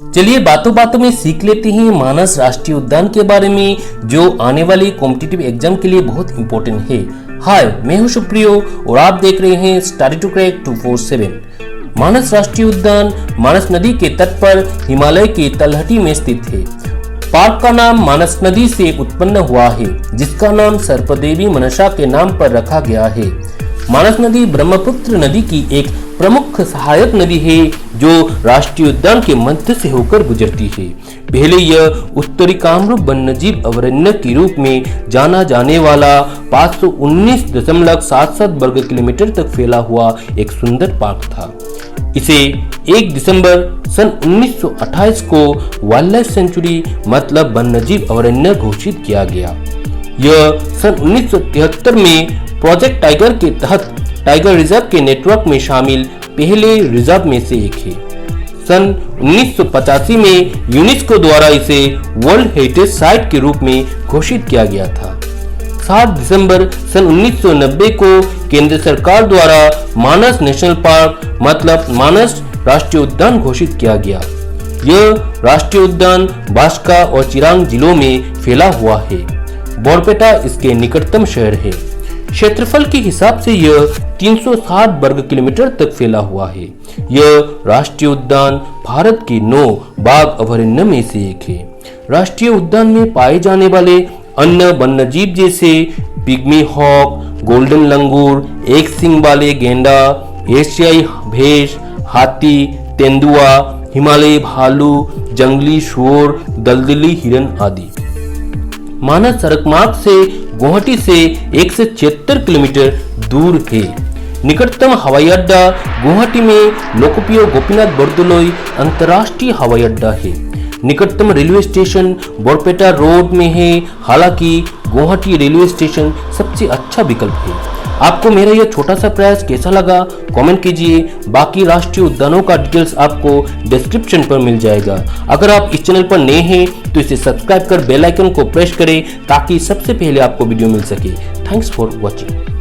चलिए बातों बातों में सीख लेते हैं मानस राष्ट्रीय उद्यान के बारे में, जो आने वाली कॉम्पिटिटिव एग्जाम के लिए बहुत इंपॉर्टेंट है। हाय, मैं हूं सुप्रियो और आप देख रहे हैं स्टडी टू क्रैक 247। मानस राष्ट्रीय उद्यान मानस नदी के तट पर हिमालय के तलहटी में स्थित है। पार्क का नाम मानस नदी से उत्पन्न हुआ है, जिसका नाम सर्पदेवी मनसा के नाम पर रखा गया है। मानस नदी ब्रह्मपुत्र नदी की एक प्रमुख सहायक नदी है, जो राष्ट्रीय उद्यान के मध्य से होकर गुजरती है। पहले यह उत्तरी कामरूप वन्यजीव अभयारण्य के रूप में जाना जाने वाला 519.77 वर्ग किलोमीटर तक फैला हुआ एक सुंदर पार्क था। इसे 1 दिसंबर सन 1928 को वाइल्ड लाइफ सेंचुरी मतलब वन्यजीव अभयारण्य घोषित किया गया। यह सन 1973 में प्रोजेक्ट टाइगर के तहत टाइगर रिजर्व के नेटवर्क में शामिल पहले रिजर्व में से एक है। सन 1985 में यूनेस्को द्वारा इसे वर्ल्ड हेरिटेज साइट के रूप में घोषित किया गया था। 7 दिसंबर सन 1990 को केंद्र सरकार द्वारा मानस नेशनल पार्क मतलब मानस राष्ट्रीय उद्यान घोषित किया गया। यह राष्ट्रीय उद्यान बांसका और चिरांग जिलों में फैला हुआ है। बोरपेटा इसके निकटतम शहर है। क्षेत्रफल के हिसाब से यह 360 वर्ग किलोमीटर तक फैला हुआ है। यह राष्ट्रीय उद्यान भारत के 9 बाघ अभयारण्य में से एक है। राष्ट्रीय उद्यान में पाए जाने वाले अन्य वन्यजीव जैसे पिग्मी हॉक, गोल्डन लंगूर, एक सींग वाले गेंडा, एशियाई भैंस, हाथी, तेंदुआ, हिमालयी भालू, जंगली शुअर, दलदली हिरन आदि। मानस सड़क मार्ग से गुवाहाटी से 176 किलोमीटर दूर है। निकटतम हवाई अड्डा गुवाहाटी में लोकप्रिय गोपीनाथ बरदलोई अंतर्राष्ट्रीय हवाई अड्डा है। निकटतम रेलवे स्टेशन बोरपेटा रोड में है। हालांकि गुवाहाटी रेलवे स्टेशन सबसे अच्छा विकल्प है। आपको मेरा यह छोटा सा प्रयास कैसा लगा कमेंट कीजिए। बाकी राष्ट्रीय उद्यानों का डिटेल्स आपको डिस्क्रिप्शन पर मिल जाएगा। अगर आप इस चैनल पर नए हैं तो इसे सब्सक्राइब कर बेल आइकन को प्रेस करें, ताकि सबसे पहले आपको वीडियो मिल सके। Thanks for watching.